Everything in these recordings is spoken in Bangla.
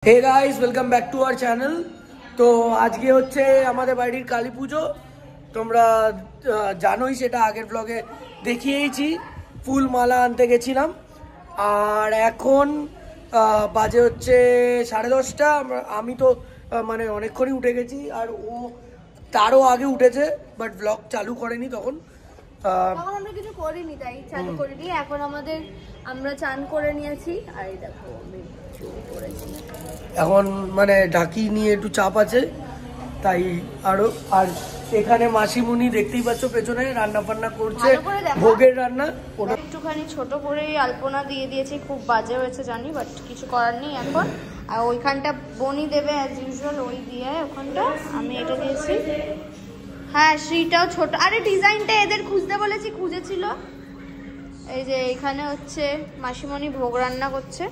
Hey guys welcome back to our channel. तो आज के হচ্ছে আমাদের বাড়ির কালী পুজো। তোমরা জানোই সেটা আগের ব্লগে দেখিয়েছি। ফুল মালা আনতে গেছিলাম আর এখন বাজে হচ্ছে 10:30। আমি তো মানে অনেকক্ষণই উঠে গেছি আর ও তারও আগে উঠেছে, বাট ব্লগ চালু করেনি তখন আমরা কিছু করিনি, তাই চালু করিনি। এখন আমরা চান করে নিয়েছি আর এই দেখো আমি এখন মানে ঢাকি নিয়ে একটু চাপ আছে তাই আরো। আর এখানে মাসিমুনি দেখতেই পাচ্ছ পেছনে রান্না বান্না করছে, ভোগের রান্না। ওটা একটুখানি ছোট করেই আলপনা দিয়ে দিয়েছি, খুব বাজে হয়েছে জানি, বাট কিছু করার নেই এখন। আর ওইখানটা বনি দেবে অ্যাজ ইউজুয়াল, ওই দিয়ে ওখানটা আমি এটা দিয়েছি। হ্যাঁ শ্রীটাও ছোট, আরে ডিজাইনটা এদের খুঁজতে বলেছি, খুঁজেছিল। এই যে এখানে হচ্ছে মাসিমণি ভোগ রান্না করছে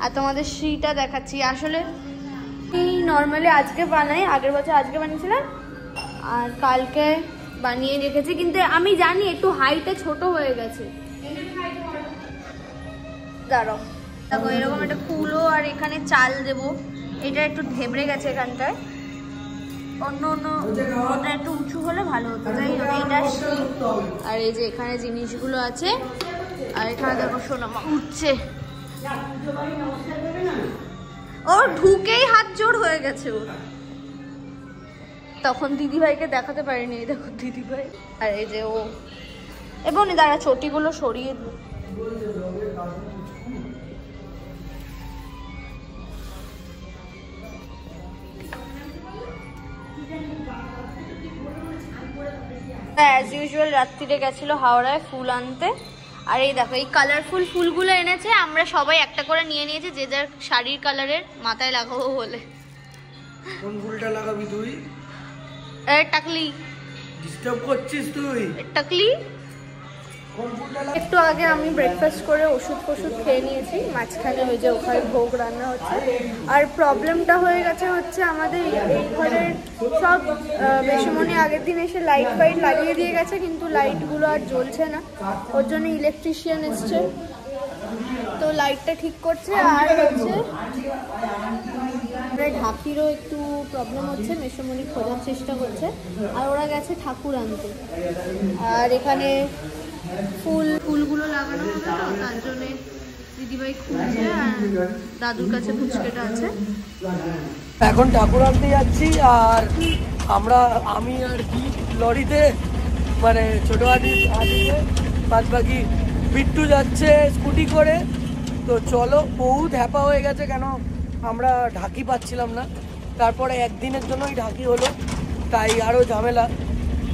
আর তোমাদের শ্রীটা দেখাচ্ছি। আসলে নর্মালি আজকে বানাই, আগের বছর আজকে বানিয়েছিলাম আর কালকে বানিয়ে রেখেছি, কিন্তু আমি জানি একটু হাইটে ছোট হয়ে গেছে। দাঁড়াও দেখো এরকম একটা ফুলও, আর এখানে চাল দেবো। এটা একটু ধেবড়ে গেছে এখানটায়, অন্য ওটা একটু উঁচু হলে ভালো হতো। তাই এইটা আর এই যে এখানে জিনিসগুলো আছে। আর এখানে দেখো সোনামা উঠছে, ওর ঢুকেই হাত জোড় হয়ে গেছে ওর। তখন দিদিভাইকে দেখাতে পারিনি, দেখো দিদিভাই। আর এই যে ও এবং দাঁড়া চটিগুলো সরিয়ে দিই। অ্যাজ ইউজুয়াল রাত্রিরে গেছিল হাওড়ায় ফুল আনতে। আর এই দেখো এই কালারফুল ফুলগুলো এনেছে, আমরা সবাই একটা করে নিয়ে নিয়েছি, যে যার শাড়ির কালারের মাথায় লাগাবো বলে। কোন ফুলটা লাগাবি তুই? টাকলি ডিস্টার্ব করছিস তুই। টাকলি একটু আগে আমি ব্রেকফাস্ট করে ওষুধ খেয়ে নিয়েছি, মাঝখানে ওই যে ওখানে ভোগ রান্না হচ্ছে। আর প্রবলেমটা হয়ে গেছে হচ্ছে আমাদের এই ঘরের সব বেশিমণি আগের দিন এসে লাইট ফাইট লাগিয়ে দিয়ে গেছে, কিন্তু লাইটগুলো আর জ্বলছে না। ওর জন্য ইলেকট্রিশিয়ান এসছে, তো লাইটটা ঠিক করছে। আর হচ্ছে ঢাকিরও একটু প্রবলেম হচ্ছে, মেশোমণি খোঁজার চেষ্টা করছে। আর ওরা গেছে ঠাকুর আনতে। আর এখানে ফুলগুলো লাগানো হবে, তো তার জন্যে দিদিভাই খুঁজছে আর দাদুর কাছে ফুচকেটা আছে। এখন ঠাকুর আনতে যাচ্ছি আর আমি আর কি লরিতে, মানে ছোট হাতিতে, বাদ বাকি বিট্টু যাচ্ছে স্কুটি করে। তো চলো, বহুত হ্যাপা হয়ে গেছে, কেন আমরা ঢাকি পাচ্ছিলাম না। তারপরে একদিনের জন্যই ঢাকি হলো, তাই আরও ঝামেলা।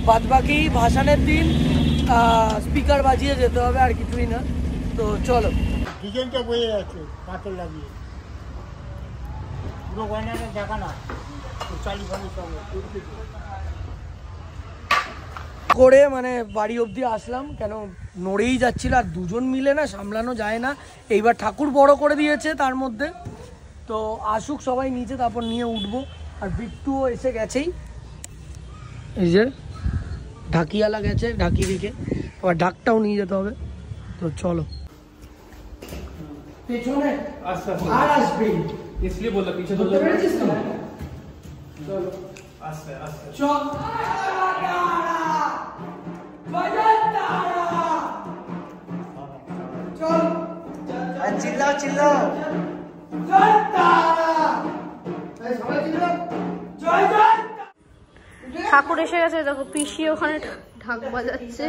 বাদ বাকি ভাসানের দিন স্পিকার বাজিয়ে যেতে হবে, আর কিছুই না। তো চলো, ডিজাইনটা বয়ে যাচ্ছে পাথর লাগিয়ে পুরো গয়নাটা দেখা না করে মানে বাড়ি অবধি আসলাম, কেন নড়েই যাচ্ছিল আর দুজন মিলে না সামলানো যায় না। এইবার ঠাকুর বড় করে দিয়েছে তার মধ্যে, তো আসুক সবাই নিচে, তারপর নিয়ে উঠবো। আর বিট্টুও এসে গেছেই, এই যে ঢাকিওয়ালা গেছে, ঢাকি রেখে আবার ঢাকটাও নিয়ে যেতে হবে। তো চলো, পেছনে আর আসবে इसलिए बोला पीछे तो চল। চিল্লাও চিল্লাও, ঠাকুর এসে গেছে, দেখো পিসি ওখানে ঢাক বাজাচ্ছে।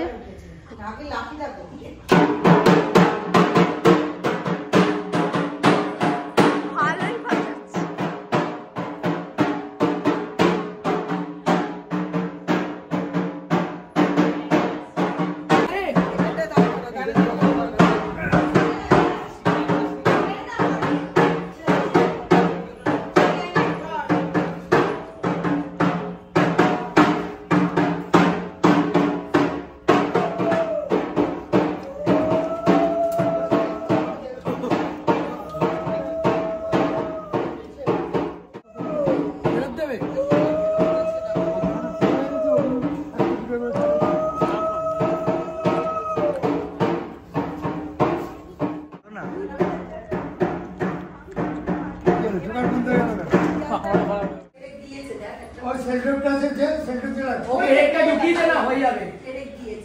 और सेंटर से जे सेंटर चला ও পেরেকটা ঢুকিয়ে দে না হয়ে যাবে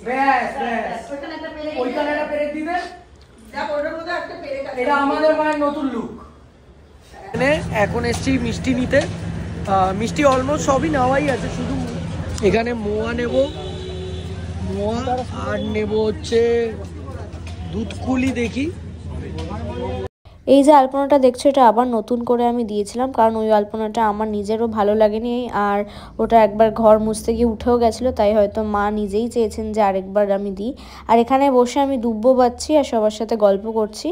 ব্যাস ব্যাস ওইখানে একটা পেরেক দিবে এটা আমাদের মায়ের নতুন লুক। এখন এসছি মিষ্টি নিতে, মিষ্টি অলমোস্ট সবই নেওয়াই আছে, শুধু এখানে মোয়া নেব, মোয়া আর নেব হচ্ছে দুধকুলি। দেখি এই যে আলপনাটা দেখছো এটা আবার নতুন করে আমি দিয়েছিলাম, কারণ ওই আলপনাটা আমার নিজেরও ভালো লাগেনি আর ওটা একবার ঘর মুছতে গিয়ে উঠেও গেছিলো, তাই হয়তো মা নিজেই চেয়েছেন যে আরেকবার আমি দিই। আর এখানে বসে আমি দুব্বো বাচ্ছি আর সবার সাথে গল্প করছি।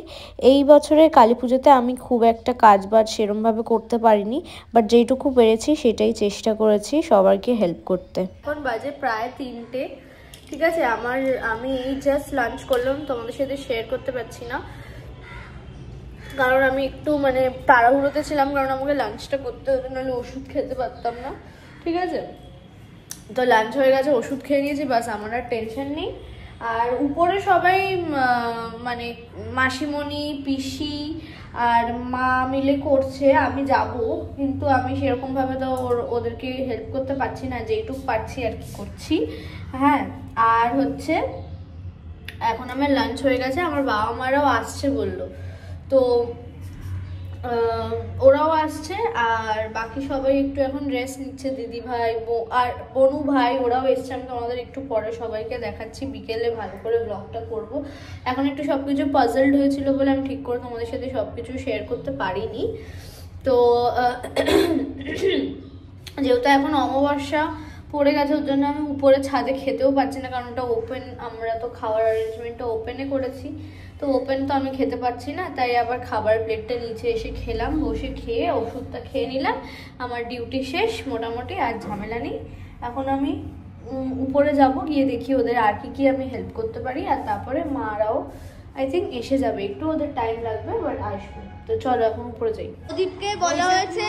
এই বছরের কালী পুজোতে আমি খুব একটা কাজবাজ সেরমভাবে করতে পারিনি, বাট যেইটুকু পেরেছি সেটাই চেষ্টা করেছি সবাইকে হেল্প করতে। এখন বাজে প্রায় 3টে, ঠিক আছে। আমি এই জাস্ট লাঞ্চ করলাম, তোমাদের সাথে শেয়ার করতে পারছি না কারণ আমি একটু মানে তাড়াহুড়োতে ছিলাম, কারণ আমাকে লাঞ্চটা করতে হতো, নাহলে ওষুধ খেতে পারতাম না, ঠিক আছে। তো লাঞ্চ হয়ে গেছে, ওষুধ খেয়ে নিয়েছি, বাস আমার আর টেনশন নেই। আর উপরে সবাই মানে মাসিমণি, পিসি আর মা মিলে করছে, আমি যাব, কিন্তু আমি সেরকমভাবে তো ওদেরকে হেল্প করতে পারছি না, যেইটুকু পারছি আর কি করছি। হ্যাঁ, আর হচ্ছে এখন আমার লাঞ্চ হয়ে গেছে, আমার বাবা মারাও আসছে বললো, তো ওরাও আসছে। আর বাকি সবাই একটু এখন রেস্ট নিচ্ছে, দিদি ভাই আর বনু ভাই ওরাও এসছে। আমি তোমাদের একটু পরে সবাইকে দেখাচ্ছি, বিকেলে ভালো করে ব্লগটা করব। এখন একটু সব কিছু পাজলড হয়েছিল বলে আমি ঠিক করে তোমাদের সাথে সব কিছু শেয়ার করতে পারিনি। তো যেহেতু এখন অমাবস্যা পড়ে গেছে, ওর জন্য আমি উপরে ছাদে খেতেও পারছি না, কারণ ওটা ওপেন, আমরা তো খাওয়ার অ্যারেঞ্জমেন্টটা ওপেনে করেছি, তো ওপেন তো আমি খেতে পারছি না, তাই আবার খাবার প্লেটটা নিচে এসে খেলাম, বসে খেয়ে ওষুধটা খেয়ে নিলাম। আমার ডিউটি শেষ মোটামুটি, আর ঝামেলা নেই। এখন আমি উপরে যাব, গিয়ে দেখি ওদের আর কি আমি হেল্প করতে পারি, আর তারপরে মারাও আই থিঙ্ক এসে যাবে, একটু ওদের টাইম লাগবে বাট আসবে। তো চলো এখন উপরে যাই। প্রদীপকে বলা হয়েছে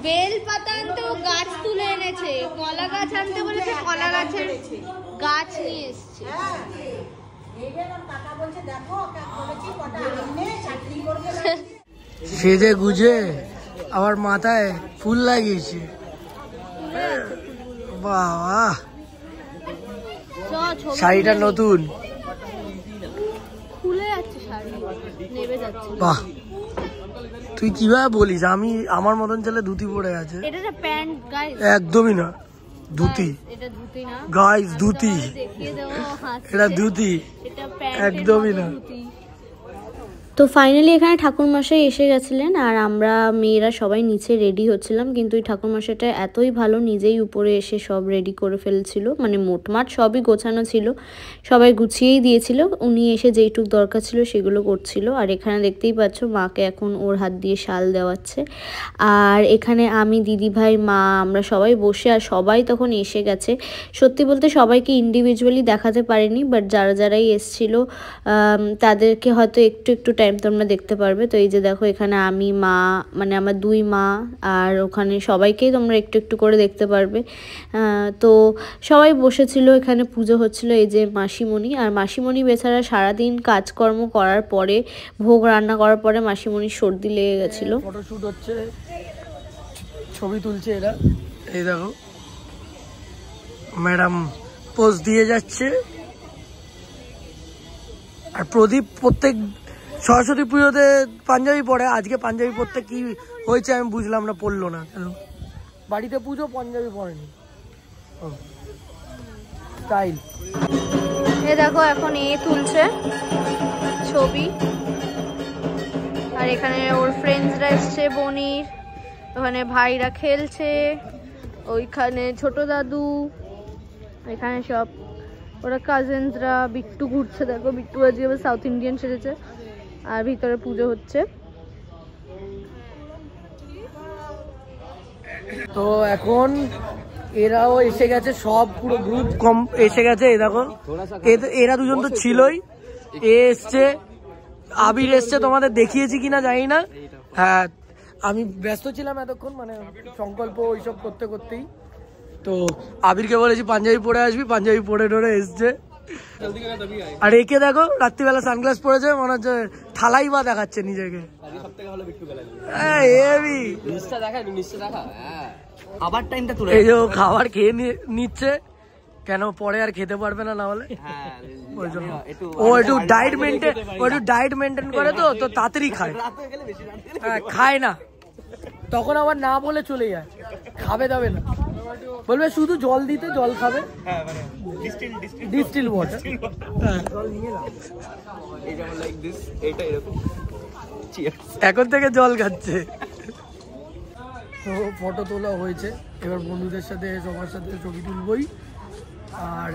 বেল পাতা আনতে, ও গাছ তুলে এনেছে। কলা গাছ আনতে বলেছে, কলা গাছের গাছ নিয়ে এসছে। সেজে গুজে আবার মাথায় ফুল লাগিয়েছে, বাবা শাড়িটা নতুন, খুলে যাচ্ছে শাড়ি, নেবে যাচ্ছে। বাহ, তুই কিভাবে বলিস? আমি আমার মতন ছেলে ধুতি পরে আছে। এটা না প্যান্ট গাইস, একদমই না ধুতি, এটা ধুতি না গাইস, ধুতি, দেখিয়ে দেবো, এটা ধুতি, এটা প্যান্ট একদমই না। তো ফাইনালি এখানে ঠাকুরমশাই এসে গেছিলেন আর আমরা মেয়েরা সবাই নিচে রেডি হচ্ছিলাম, কিন্তু এই ঠাকুরমশাইটা এতই ভালো, নিজেই উপরে এসে সব রেডি করে ফেলছিল, মানে মোটমাট সবই গোছানো ছিল, সবাই গুছিয়েই দিয়েছিল, উনি এসে যেইটুক দরকার ছিল সেগুলো করছিল। আর এখানে দেখতেই পাচ্ছ মাকে এখন ওর হাত দিয়ে শাল দেওয়াচ্ছে, আর এখানে আমি, দিদি ভাই, মা, আমরা সবাই বসে, আর সবাই তখন এসে গেছে। সত্যি বলতে সবাইকে ইন্ডিভিজুয়ালি দেখাতে পারিনি, বাট যারাই এসছিল তাদেরকে হয়তো একটু টাইম তোমরা দেখতে পারবে। তো এই যে দেখো এখানে আমি, মা, মানে আমার 2 মা, আর ওখানে সবাইকেই তোমরা একটু করে দেখতে পারবে। তো সবাই বসেছিল, এখানে পুজো হচ্ছিল। এই যে মাসিমণি, আর মাসিমণি বেচারা সারাদিন কাজকর্ম করার পরে, ভোগ রান্না করার পরে মাসিমণির সর্দি লেগে গেছিলো। ফটোশুট হচ্ছে, ছবি তুলছে এরা, এই দেখো ম্যাডাম পোজ দিয়ে যাচ্ছে। আর প্রদীপ প্রত্যেক সরস্বতী পুজোতে পাঞ্জাবি পরে, আজকে পাঞ্জাবি পরতে কি হয়েছে আমি বুঝলাম না, পড়লো না কেন, বাড়িতে পুজো পাঞ্জাবি পরেনি, স্টাইল। এ দেখো এখন তুলছে ছবি, আর এখানে ওর ফ্রেন্ডসরা এসছে, বনির, ওখানে ভাইরা খেলছে, ওইখানে ছোট দাদু, এখানে সব ওরা কাজিনসরা, বিট্টু ঘুরছে, দেখো বিট্টু আজকে আবার সাউথ ইন্ডিয়ান সেজেছে, আর ভিতরে পুজো হচ্ছে। তো এখন এরাও এসে গেছে, সব পুরো গ্রুপ কম এসে গেছে। এই দেখো এরা দুজন তো ছিলই, এসছে, আবির এসছে, তোমাদের দেখিয়েছি কিনা জানি না। হ্যাঁ, আমি ব্যস্ত ছিলাম এতক্ষণ, মানে সংকল্প ওইসব করতেই। তো আবিরকে বলেছি পাঞ্জাবি পরে আসবি, পাঞ্জাবি পরে এসছে, আর একে দেখো রাত্রিবেলা সানগ্লাস পরেছে, মনে হচ্ছে থালাই বা দেখাচ্ছে নিজেকে। এই যে খাবার খেয়ে নিচ্ছে, কেন পরে আর খেতে পারবে না, না হলে ও একটু ডায়েট মেনটেন করে, তো তাড়াতাড়ি খায়, খায় না তখন আবার না বলে চলে যায়, খাবে দাবে না, বলবে শুধু জল দিতে, জল খাবে, ডিস্টিল ওয়াটার। এখন থেকে জল খাচ্ছে। তো ফটো তোলা হয়েছে, এবার বন্ধুদের সাথে সবার সাথে ছবি তুলবই। আর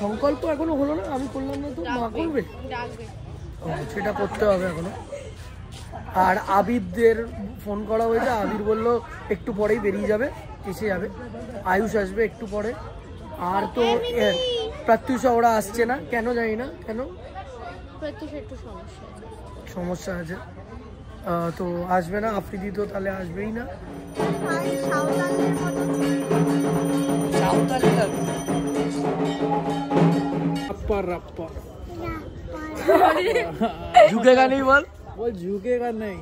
সংকল্প এখনো হলো না, আমি করলাম না, তো মা করবে, সেটা করতে হবে এখনো। আর আবিরদের ফোন করা হয়েছে, আবির বললো একটু পরেই বেরিয়ে যাবে, এসে যাবে, আয়ুষ আসবে একটু পরে। আর তো প্রত্যুষা ওরা আসছে না, কেন জানি না কেন, সমস্যা আছে, তো আসবে না। আফ্রিদি তো তাহলে আসবেই না, झुकेगा नहीं बोल झुकेगा नहीं।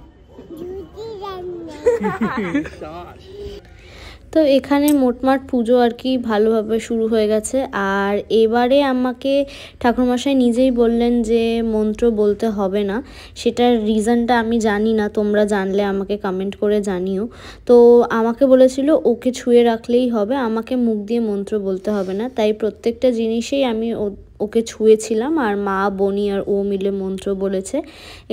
তো এখানে মোটমাট পুজো আর কি ভালোভাবে শুরু হয়ে গেছে। আর এবারে আমাকে ঠাকুরমশাই নিজেই বললেন যে মন্ত্র বলতে হবে না, সেটার রিজনটা আমি জানি না, তোমরা জানলে আমাকে কমেন্ট করে জানিও। তো আমাকে বলেছিল ওকে ছুঁয়ে রাখলেই হবে, আমাকে মুখ দিয়ে মন্ত্র বলতে হবে না, তাই প্রত্যেকটা জিনিসেই আমি ওকে ছুঁয়েছিলাম, আর মা, বনি আর ও মিলে মন্ত্র বলেছে।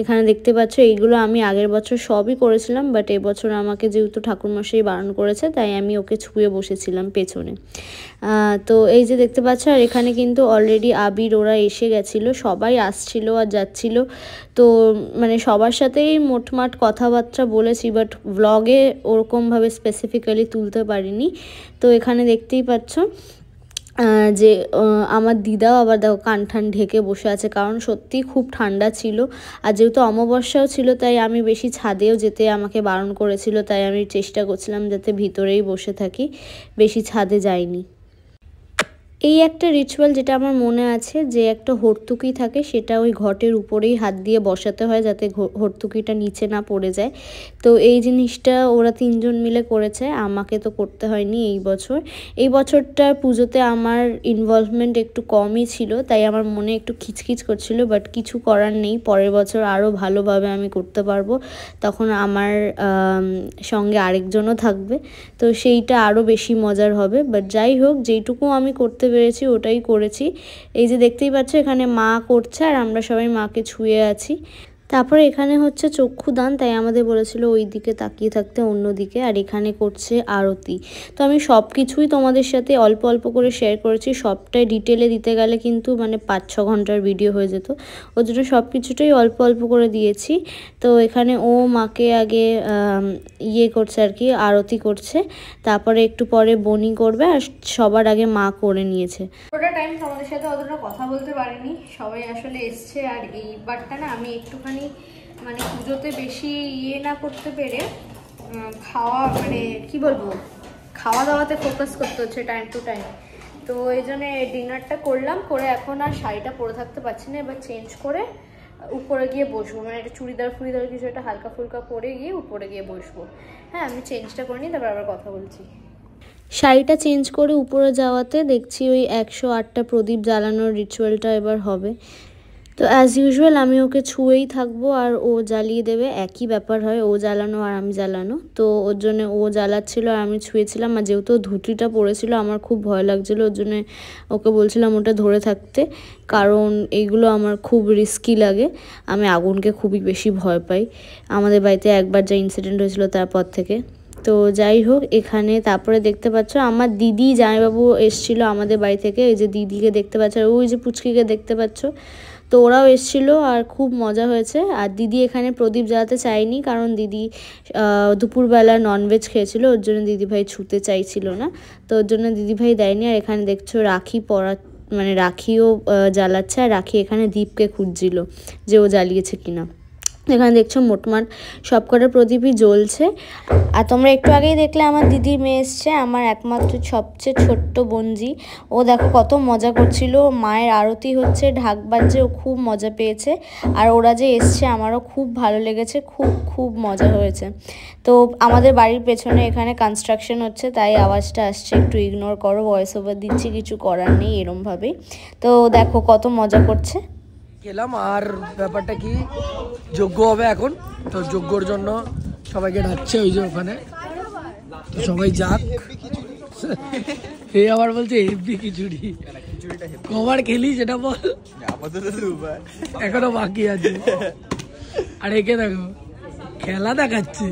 এখানে দেখতে পাচ্ছ এইগুলো আমি আগের বছর সবই করেছিলাম, বাট এবছর আমাকে যেহেতু ঠাকুরমশাই বারণ করেছে, তাই আমি ওকে ছুঁয়ে বসেছিলাম পেছনে। তো এই যে দেখতে পাচ্ছ, আর এখানে কিন্তু অলরেডি আবির ওরা এসে গেছিলো, সবাই আসছিল আর যাচ্ছিল। তো মানে সবার সাথেই মোটমাট কথাবার্তা বলেছি, বাট ব্লগে ওরকমভাবে স্পেসিফিক্যালি তুলতে পারিনি। তো এখানে দেখতেই পাচ্ছ যে আমার দিদাও আবার দেখো কান ঠান ঢেকে বসে আছে, কারণ সত্যিই খুব ঠান্ডা ছিল। আর যেহেতু অমাবস্যাও ছিল, তাই আমি বেশি ছাদেও যেতে আমাকে বারণ করেছিল, তাই আমি চেষ্টা করছিলাম যাতে ভিতরেই বসে থাকি, বেশি ছাদে যাইনি। এই একটা রিচুয়াল যেটা আমার মনে আছে, যে একটা হর্তুকি থাকে, সেটা ওই ঘটের উপরেই হাত দিয়ে বসাতে হয় যাতে হর্তুকিটা নিচে না পড়ে যায়। তো এই জিনিসটা ওরা তিনজন মিলে করেছে, আমাকে তো করতে হয়নি এই বছরটা পুজোতে আমার ইনভলভমেন্ট একটু কমই ছিল, তাই আমার মনে একটু খিচখিচ করছিল, বাট কিছু করার নেই, পরের বছর আরও ভালোভাবে আমি করতে পারবো, তখন আমার সঙ্গে আরেকজনও থাকবে, তো সেইটা আরও বেশি মজার হবে। বাট যাই হোক, যেইটুকু আমি করতে পেরেছি ওটাই করেছি। এই যে দেখতেই পাচ্ছ এখানে মা করছে, আর আমরা সবাই মাকে ছুঁয়ে আছি। তারপরে এখানে হচ্ছে চক্ষুদান, তাই আমাদের বলেছিল ওই দিকে তাকিয়ে থাকতে, অন্যদিকে। আর এখানে করছে আরতি। তো আমি সব কিছুই তোমাদের সাথে অল্প অল্প করে শেয়ার করেছি, সবটাই ডিটেলে দিতে গেলে কিন্তু মানে 5-6 ঘন্টার ভিডিও হয়ে যেত, ওর জন্য সব কিছুটাই অল্প অল্প করে দিয়েছি। তো এখানে ও মাকে আগে ইয়ে করছে আর কি, আরতি করছে, তারপরে একটু পরে বনি করবে, আর সবার আগে মা করে নিয়েছে। পুরোটা টাইম তোমাদের সাথে অতটা কথা বলতে পারিনি, সবাই আসলে এসছে। আর এইবারটা না আমি একটুখানি মানে পুজোতে বেশি ইয়ে না করতে পেরে খাওয়া মানে কি বলবো, খাওয়া দাওয়াতে ফোকাস করতে হচ্ছে টাইম টু টাইম। তো এই জন্য ডিনারটা করলাম, করে এখন আর শাড়িটা পরে থাকতে পারছি না, এবার চেঞ্জ করে উপরে গিয়ে বসবো, মানে একটা চুড়িদার ফুড়িদার কিছু একটা হালকা ফুলকা পরে গিয়ে উপরে গিয়ে বসবো। হ্যাঁ, আমি চেঞ্জটা করে নিই, তারপর আবার কথা বলছি। শাড়িটা চেঞ্জ করে উপরে যাওয়াতে দেখছি ওই 108টা প্রদীপ জ্বালানোর রিচুয়ালটা এবার হবে। তো অ্যাজ ইউজুয়াল আমি ওকে ছুঁয়েই থাকবো, আর ও জ্বালিয়ে দেবে, একই ব্যাপার হয়, ও জ্বালানো আর আমি জ্বালানো। তো ওর জন্য ও জ্বালাচ্ছিল আর আমি ছুঁয়েছিলাম, আর যেহেতু ধুতিটা পড়েছিল আমার খুব ভয় লাগছিলো, ওর জন্য ওকে বলছিলাম ওটা ধরে থাকতে, কারণ এইগুলো আমার খুব রিস্কি লাগে, আমি আগুনকে খুবই বেশি ভয় পাই। আমাদের বাড়িতে একবার যা ইনসিডেন্ট হয়েছিল তারপর থেকে। তো যাই হোক, এখানে তারপরে দেখতে পাচ্ছ আমার দিদি জামাইবাবু এসেছিলো আমাদের বাড়ি থেকে, এই যে দিদিকে দেখতে পাচ্ছ, আর ওই যে পুচকিকে দেখতে পাচ্ছ, তো ওরাও এসেছিলো আর খুব মজা হয়েছে। আর দিদি এখানে প্রদীপ জ্বালাতে চায়নি, কারণ দিদি দুপুরবেলা ননভেজ খেয়েছিল, ওর জন্য দিদিভাই ছুতে চাইছিল না, তো ওর জন্য দিদিভাই দেয়নি। আর এখানে দেখছো রাখি পরা, মানে রাখিও জ্বালাচ্ছে, আর রাখি এখানে দীপকে খুঁজছিল যে ও জ্বালিয়েছে কিনা। এখানে দেখছো মোটমাট সবকটা প্রদীপই জ্বলছে। আর তোমরা একটু আগেই দেখলে আমার দিদির মেয়ে এসছে, আমার একমাত্র সবচেয়ে ছোট্ট বোনজি। ও দেখো কত মজা করছিল, মায়ের আরতি হচ্ছে, ঢাক বাজছে, ও খুব মজা পেয়েছে। আর ওরা যে এসছে আমারও খুব ভালো লেগেছে, খুব মজা হয়েছে। তো আমাদের বাড়ির পেছনে এখানে কনস্ট্রাকশন হচ্ছে, তাই আওয়াজটা আসছে, একটু ইগনোর করো, ভয়েস ওভার দিচ্ছি, কিছু করার নেই এরমভাবেই। তো দেখো কত মজা করছে। গেলাম। আর ব্যাপারটা কি, যজ্ঞ হবে এখন, তো যজ্ঞর জন্য সবাইকে ডাকছে ওই যে ওখানে, তো সবাই যাক। এই আবার বলছে হেভি খিচুড়ি, কবার খেলি সেটা বল। এখনো বাকি আছে। আর একে দেখো খেলা দেখাচ্ছে,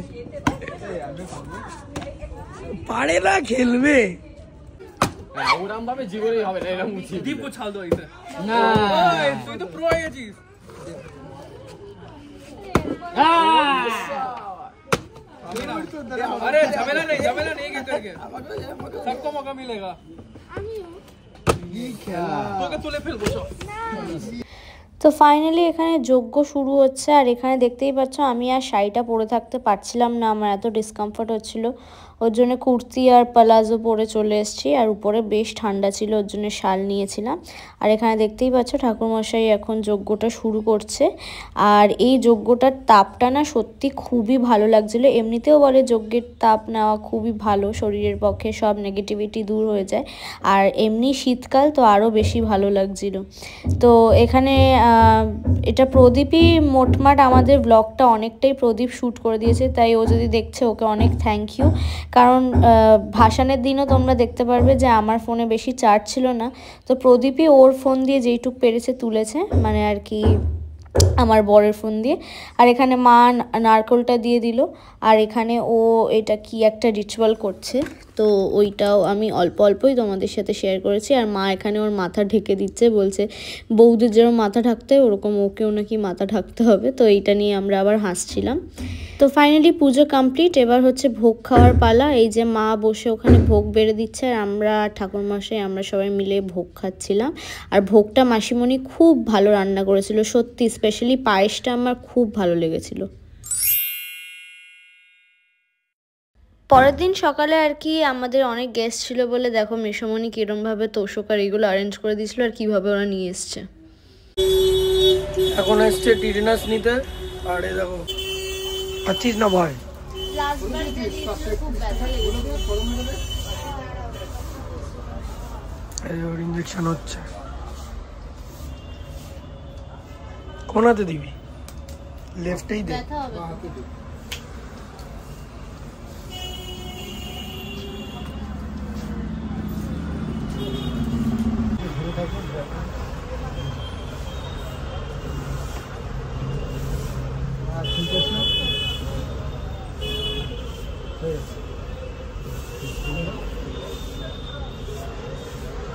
পারে না খেলবে। ওরম ভাবে জীবনেই হবে না, এরকম উচিত। দীপ ছাল দো না, তুই তো প্রো হয়ে গেছিস। अरे झमेला नहीं करके सबको मौका मिलेगा। তোকে তুলে ফেলবো। তো ফাইনালি এখানে যজ্ঞ শুরু হচ্ছে। আর এখানে দেখতেই পাচ্ছ আমি আর শাড়িটা পরে থাকতে পারছিলাম না, আমার এত ডিসকমফর্ট হচ্ছিল, ওর জন্য কুর্তি আর প্লাজো পরে চলে এসেছি। আর উপরে বেশ ঠান্ডা ছিল, ওর জন্য শাল নিয়েছিলাম। আর এখানে দেখতেই পাচ্ছ ঠাকুরমশাই এখন যজ্ঞটা শুরু করছে। আর এই যজ্ঞটার তাপটা না সত্যি খুবই ভালো লাগছিল। এমনিতেও বলে যজ্ঞের তাপ নেওয়া খুবই ভালো, শরীরের পক্ষে সব নেগেটিভিটি দূর হয়ে যায়। আর এমনি শীতকাল তো আরও বেশি ভালো লাগছিল। তো এখানে এটা প্রদীপই মোটমাট আমাদের ব্লগটা অনেকটাই প্রদীপ শ্যুট করে দিয়েছে, তাই ও যদি দেখছে ওকে অনেক থ্যাংক ইউ। কারণ ভাসানের দিনও তোমরা দেখতে পারবে যে আমার ফোনে বেশি চার্জ ছিল না, তো প্রদীপই ওর ফোন দিয়ে যেইটুক পেরেছে তুলেছে, মানে আর কি আমার বরের ফোন দিয়ে। আর এখানে মা নারকেলটা দিয়ে দিল। আর এখানে ও এটা কি একটা রিচুয়াল করছে, তো ওইটাও আমি অল্পই তোমাদের সাথে শেয়ার করেছি। আর মা এখানে ওর মাথা ঢেকে দিচ্ছে, বলছে বৌদের যেরকম মাথা ঢাকতে হয় ওরকম ওকেও নাকি মাথা ঢাকতে হবে। তো এইটা নিয়ে আমরা আবার হাসছিলাম। তো ফাইনালি পুজো কমপ্লিট, এবার হচ্ছে ভোগ খাওয়ার পালা। এই যে মা বসে ওখানে ভোগ বেড়ে দিচ্ছে, আর আমরা ঠাকুরমশাই আমরা সবাই মিলে ভোগ খাচ্ছিলাম। আর ভোগটা মাসিমণি খুব ভালো রান্না করেছিল সত্যি, স্পেশালি পায়েসটা আমার খুব ভালো লেগেছিল। পরের দিন সকালে আর কি আমাদের অনেক গেস্ট ছিল বলে দেখো মেসমণি কিরমভাবে তোষক আর এগুলো অ্যারেঞ্জ করে দিয়েছিল, আর কিভাবে ওরা নিয়ে এসছে। এখন এসছে টিটেনাস নিতে। আর এই দেখো পাচ্ছিস না ভয়, ইঞ্জেকশন হচ্ছে। কোনাতে দিবি? লেফটেই দে।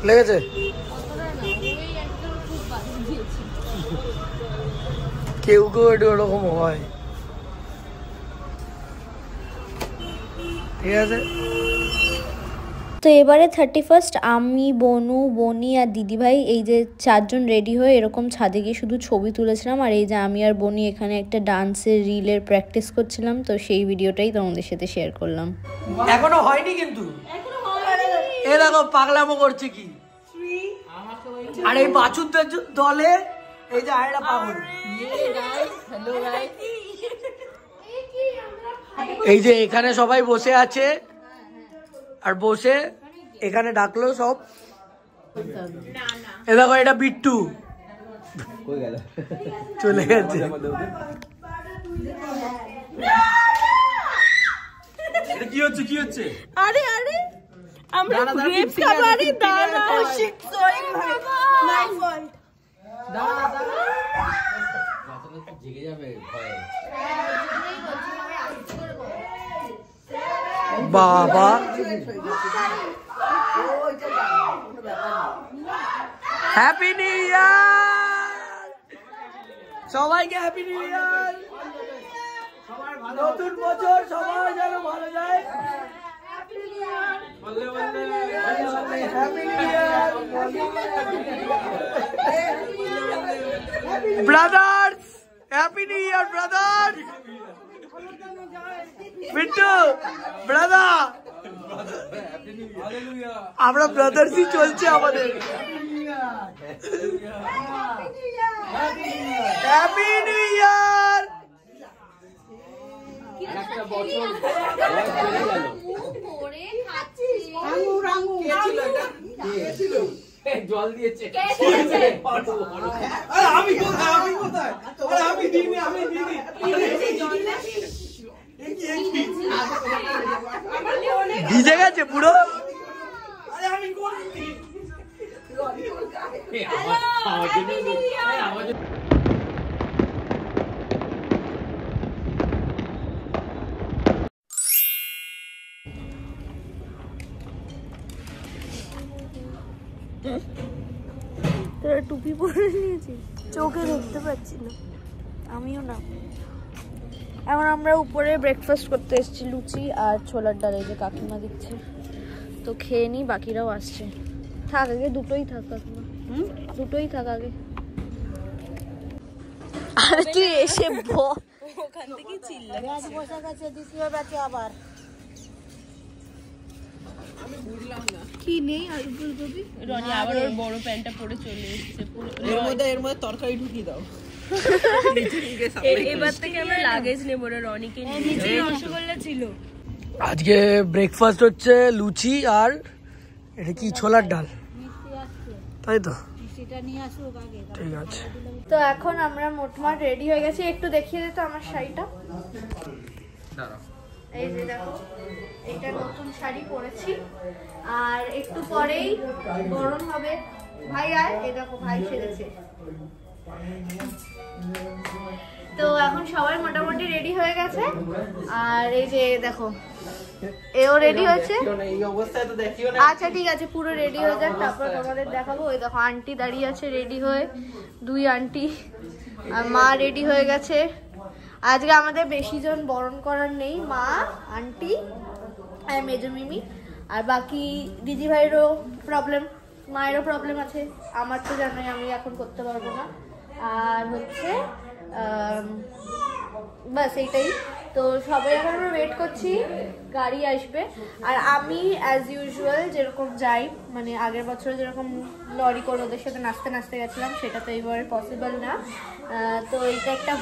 লেগেছে? কেউ একটু ওরকম হয়, ঠিক আছে। তো এবারে 31 আমি, বনু, বনি আর দিদিভাই এই যে চারজন রেডি হয়ে এরকম ছাদে গিয়ে শুধু ছবি তুলেছিলাম। আর এই যে আমি আর বনি এখানে একটা ডান্সের রিলের প্র্যাকটিস করছিলাম, তো সেই ভিডিওটাই তোমাদের সাথে শেয়ার করলাম। এখনো হয়নি কিন্তু, এ দেখো পাগলামো করছে কি। আর এই বাছুরদের দলে এই যে আরেকটা পাগল, এই যে এখানে সবাই বসে আছে, আর বসে এখানে ডাকলো সব। এ দেখো এটা বিট্টু চলে গেছে। কি হচ্ছে কি হচ্ছে? আরে আমরা গ্রেপস খাবারই দাঁড়া শিট সোয়িং মাই ফল্ট জেগে যাবে ভয়ে। বাবা হ্যাপি নিউ ইয়ার সবাইকে, হ্যাপি নিউ ইয়ার। নতুন বছর সবার যেন ভালো যায়। Happy new year. Brothers happy new year brother. Bittu brother, আমরা ব্রাদার্সই চলছে আমাদের। Happy new year. জল দিয়েছে। ভিজে গেছে পুরো। তোরা টুপি পরে নিয়েছিস, চোখে দেখতে পাচ্ছি না, আমিও না। এখন আমরা উপরে ব্রেকফাস্ট করতে এসেছি, লুচি আর ছোলার ডাল, এই যে কাকিমা দিচ্ছে। তো খেয়ে নিই, বাকিরাও আসছে। থাক আগে, দুটোই থাক কাকিমা, দুটোই থাক আগে। আর তুই এসে ওখান থেকে চিল্লা বসে গেছে, দ্বিতীয় ব্যাচে আবার কি নেই আলু ফুলকপি। রনি আবার ওর বড় প্যান্টটা পরে চলে এসেছে, এর মধ্যে তরকারি ঢুকিয়ে দাও। এবার থেকে আমরা লাগেজ নেবো রে, রনিকে নিচে রসগোল্লা ছিল। আজকে ব্রেকফাস্ট হচ্ছে লুচি আর এটা কি ছোলার ডাল, তাই তো? ঠিক আছে। তো এখন আমরা মোটমাট রেডি হয়ে গেছি। একটু দেখিয়ে দিত আমার শাড়িটা। এই যে দেখো, এটা নতুন শাড়ি পরেছি, আর একটু পরেই বরণ হবে। ভাই আয়, এই দেখো ভাই সেরেছে। তো এখন সবাই মোটামুটি রেডি হয়ে গেছে, আর এই যে দেখো এও রেডি হয়েছে। আচ্ছা ঠিক আছে, পুরো রেডি হয়ে যাক, তারপর তোমাদের দেখাবো। ওই দেখো আন্টি দাঁড়িয়ে আছে রেডি হয়ে, দুই আন্টি, আর মা রেডি হয়ে গেছে। আজকে আমাদের বেশি জন বরণ করার নেই, মা, আন্টি আর মেজো মিমি, আর বাকি দিদি ভাইয়েরও প্রবলেম, মায়েরও প্রবলেম আছে, আমার তো জানোই আমি এখন করতে পারবো না। আর হচ্ছে বাস এইটাই। তো সবাই এখন আমরা ওয়েট করছি, গাড়ি আসবে। আর আমি অ্যাজ ইউজুয়াল যেরকম যাই, মানে আগের বছর যেরকম লরি করে ওদের সাথে নাচতে নাচতে গেছিলাম, সেটা তো এইবারে পসিবল না। তো এইটা একটা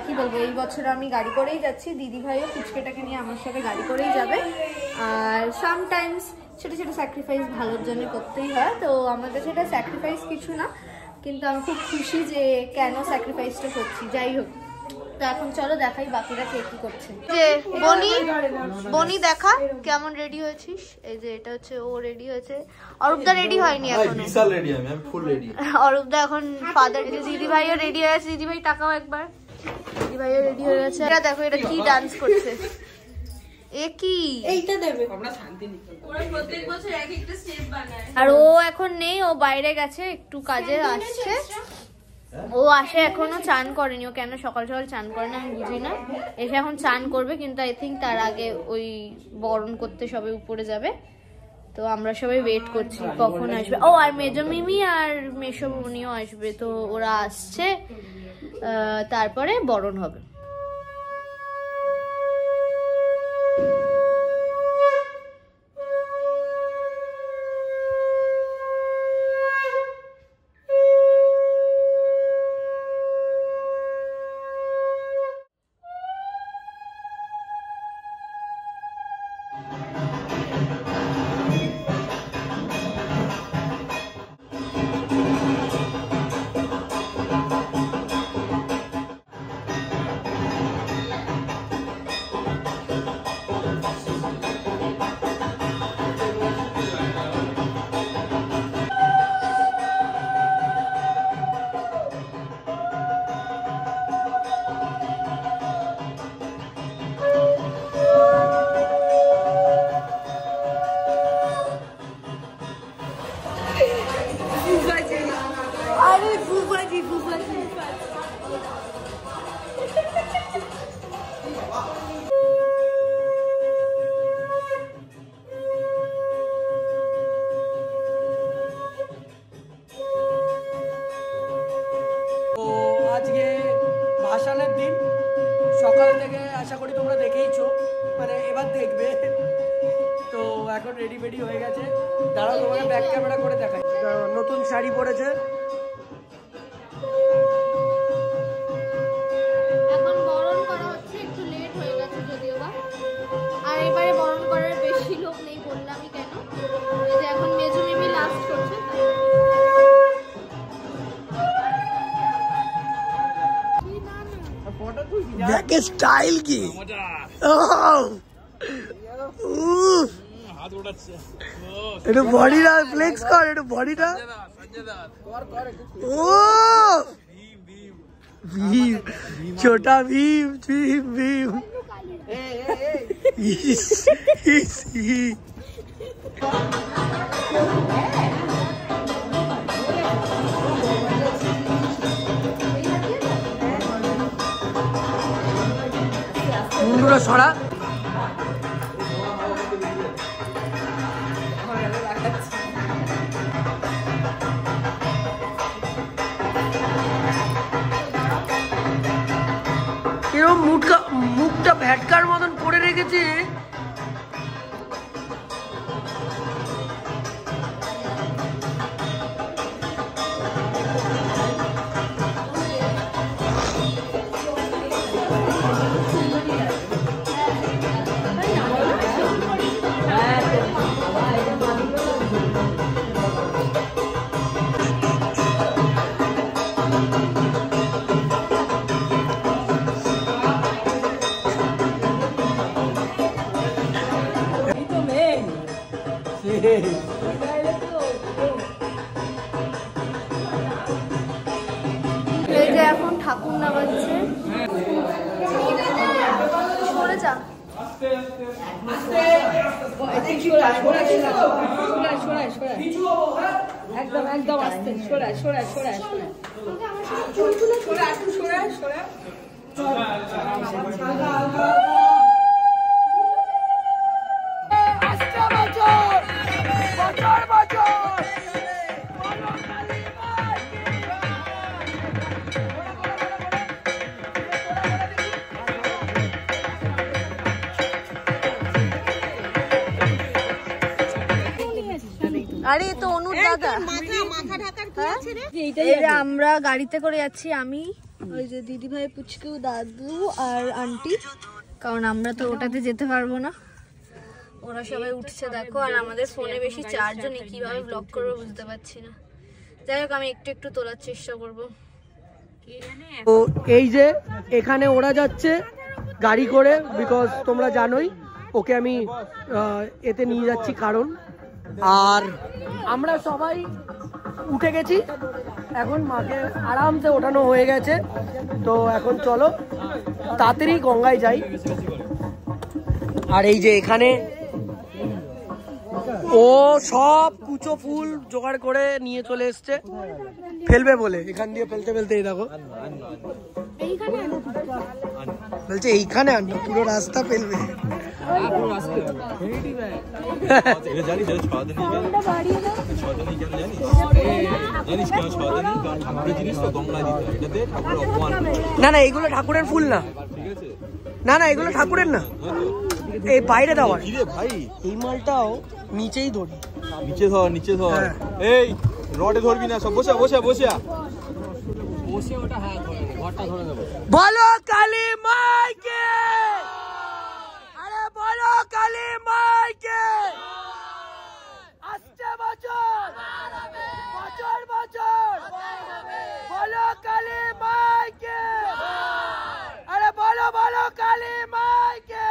কি বলবো, এই বছর আমি গাড়ি করেই যাচ্ছি, দিদি ভাইও পুচকেটাকে নিয়ে আমার সাথে গাড়ি করেই যাবে। আর সামটাইমস ছোটো ছোটো স্যাক্রিফাইস ভালোর জন্য করতেই হয়, তো আমার কাছে এটা স্যাক্রিফাইস কিছু না, কিন্তু আমি খুব খুশি যে কেন স্যাক্রিফাইসটা করছি। যাই হোক, তো এখন চলো দেখাই বাকিরা কে কি করছে। যে বনি, বনি দেখা কেমন রেডি হয়েছিস। এই যে এটা হচ্ছে ও রেডি হয়েছে, অরূপদা রেডি হয়নি এখনো। বিশাল রেডি আমি ফুল রেডি। অরূপদা এখন ফাদার, দিদি ভাইও রেডি হয়ে আছে, দিদি ভাই তাকাও একবার, দিদি ভাইও রেডি হয়ে গেছে। এটা দেখো, এটা কি ডান্স করছে, এ কি এইটা দেবে, আমরা শান্তি নিতে, ওরা প্রত্যেক বছর এক একটা স্টেপ বানায়। আর ও এখন নেই, ও বাইরে গেছে, একটু কাজে আসছে। ও আসে এখনো চান করেনি, ও কেন সকাল সকাল চান করে না আমি বুঝি না। এসে এখন চান করবে, কিন্তু আই থিঙ্ক তার আগে ওই বরণ করতে সবাই উপরে যাবে। তো আমরা সবাই ওয়েট করছি কখন আসবে। ও আর মেজো মিমি আর মেশো বোনিও আসবে, তো ওরা আসছে, তারপরে বরণ হবে। অন্নপ্রাশনের দিন, সকাল থেকে আশা করি তোমরা দেখেইছো, মানে এবার দেখবে। তো এখন রেডি ফেডি হয়ে গেছে, দাঁড়াও তোমাকে ব্যাক ক্যামেরা করে দেখাই। নতুন শাড়ি পরেছে, এখন বরণ করা হচ্ছে, একটু লেট হয়ে গেছে যদিও বা। আর এবারে বরণ করার বেশি লোক নেই, বললামই কেন, এই যে এখন মেজো মিমি লাস্ট করছে। দেখে স্টাইল কি, একটু বডিটা ফ্লেক্স কর, একটু বডিটা। ও ভীম, ছোটা ভীম, ভীম ভীম। মুন্ডুরা সরা, এরকম মুখটা ভ্যাটকার মতন করে রেখেছে। এই যে এখন ঠাকুর নামাচ্ছে, সরে যা। একদম একদম আস্তে সরায় সরায় সরায় সরায় সরায়। আরে তো অনুর দাদা, এই যে আমরা গাড়িতে করে যাচ্ছি, আমি ওই যে দিদি ভাই, পুচকু, দাদু আর আন্টি, কারণ আমরা তো ওটাতে যেতে পারবো না। ওরা সবাই উঠছে দেখো, আর আমাদের ফোনে বেশি চার্জও নেই, কিভাবে ব্লগ করবো বুঝতে পারছি না। যাই হোক, আমি একটু একটু তোলার চেষ্টা করবো। তো এই যে এখানে ওরা যাচ্ছে গাড়ি করে, বিকজ তোমরা জানোই ওকে আমি এতে নিয়ে যাচ্ছি কারণ। আর আমরা সবাই উঠে গেছি, এখন মাকে আরামসে ওঠানো হয়ে গেছে। তো এখন চলো তাড়াতাড়ি গঙ্গায় যাই। আর এই যে এখানে ও সব কুচো ফুল জোগাড় করে নিয়ে চলে এসছে, ফেলবে বলে। এখান দিয়ে ফেলতে ফেলতে এই দেখো বলছে এইখানে আনবে, পুরো রাস্তা ফেলবে। না না, এগুলো ঠাকুরের ফুল না, না না এগুলো ঠাকুরের না, এই বাইরে দেওয়ার। এই মালটাও নিচেই ধরি, নিচে ধর, নিচে ধর। এই রডে ধরবি না, সব বসে বসে বসে বসে ওটা, হ্যাঁ ঘরটা ধরে দেবো। বলো কালী মাইকে, আরে বলো কালী মাইকে। আসছে বছর বছর বছর, বলো কালী মাইকে, আরে বলো বলো কালী মাইকে।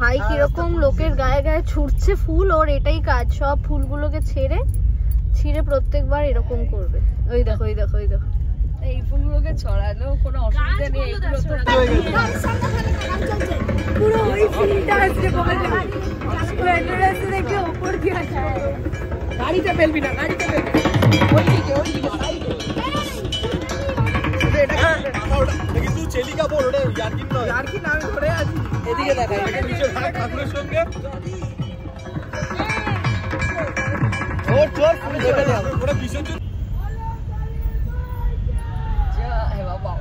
ভাই কিরকম লোকের গায়ে গায়ে ছুটছে ফুল, ওর এটাই কাজ, সব ফুলগুলোকে ছিঁড়ে প্রত্যেকবার এরকম করবে। ওই দেখো ওই দেখো ওই দেখো, এই ফুলগুলোকে ছড়ানো কোনো অসুবিধা নেই, এগুলো তো পুরো ওই ফিলটা আসছে বলে এন্ট্রান্স দেখে উপর দিয়ে আসে। গাড়িতে ফেলবি না, গাড়িতে ফেলবি না, ওইদিকে ওইদিকে কিন্তু চেলিকা বল, ওটা ইয়ার্কিন নয়, ইয়ার্কিন আমি ধরে আছি। এদিকে দেখা, এটা নিচে থাক ঠাকুরের সঙ্গে। ওর চল পুরো চলে যাবে, ওটা বিসর্জন। বাবা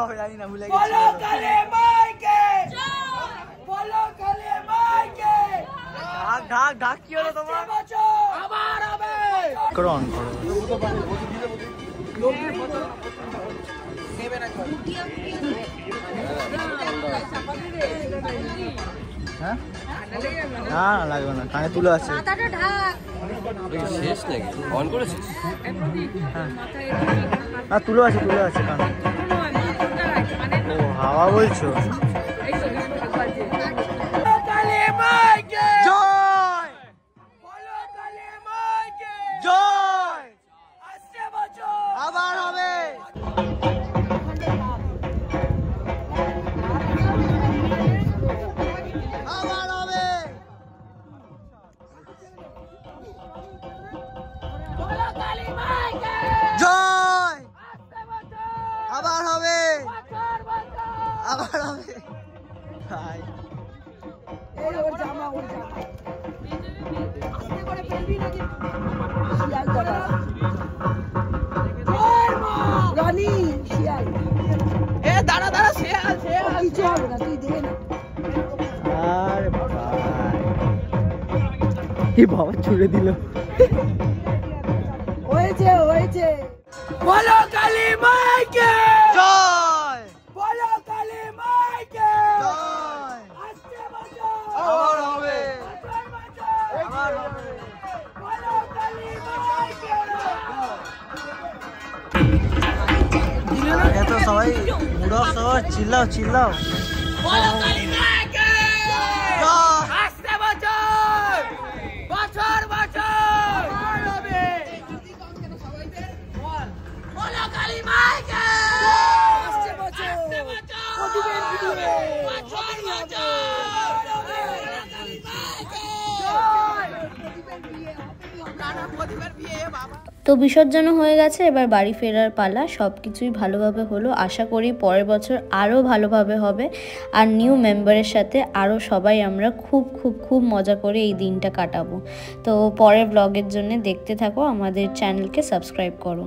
হবে জানি না, ভুলে বলো কালী মাইকে বলো কালী মাইকে ঢাক ঢাক কি হলো তোমার? আবার হবে করো অন করো। হ্যাঁ না না লাগবে না, কানে তুলে আছে। শেষ নাকি অন করেছিস? হ্যাঁ তুলে আছে কানে। ও হাওয়া বলছো? কালী মাইকে জয় বলো কালী মাইকে জয়, আসছে বছর আবার হবে। আবার হবে। বলো কালী মাইকে জয়, আসছে বছর আবার হবে। বছর বছর আবার হবে। ভাই এই ওর জামা আস্তে করে ফেলবি নাকি শিয়াল দাদা রানী শিয়াল এ দাঁড়া শিয়াল কিছু হবে না তুই দেখে না আরে ভাই কি বাবা ছুড়ে দিল। হয়েছে বলো কালী মাইকে জয় বলো কালী মাইকে জয়, আসছে বছর আবার হবে। বছর বছর আবার হবে। বলো কালী মাইকে এত সবাই মুড়ো সবাই চিল্লাও। বলো কালী মাইকে জয়, আসছে বছর বছর বছর হবে বলো কালী মাইকে আসছে বছর বছর তো বিসর্জন হয়ে গেছে, এবার বাড়ি ফেরার পালা। সব কিছুই ভালোভাবে হলো, আশা করি পরের বছর আরও ভালোভাবে হবে। আর নিউ মেম্বারের সাথে আরও সবাই আমরা খুব খুব খুব মজা করে এই দিনটা কাটাবো। তো পরের ব্লগের জন্য দেখতে থাকো, আমাদের চ্যানেলকে সাবস্ক্রাইব করো।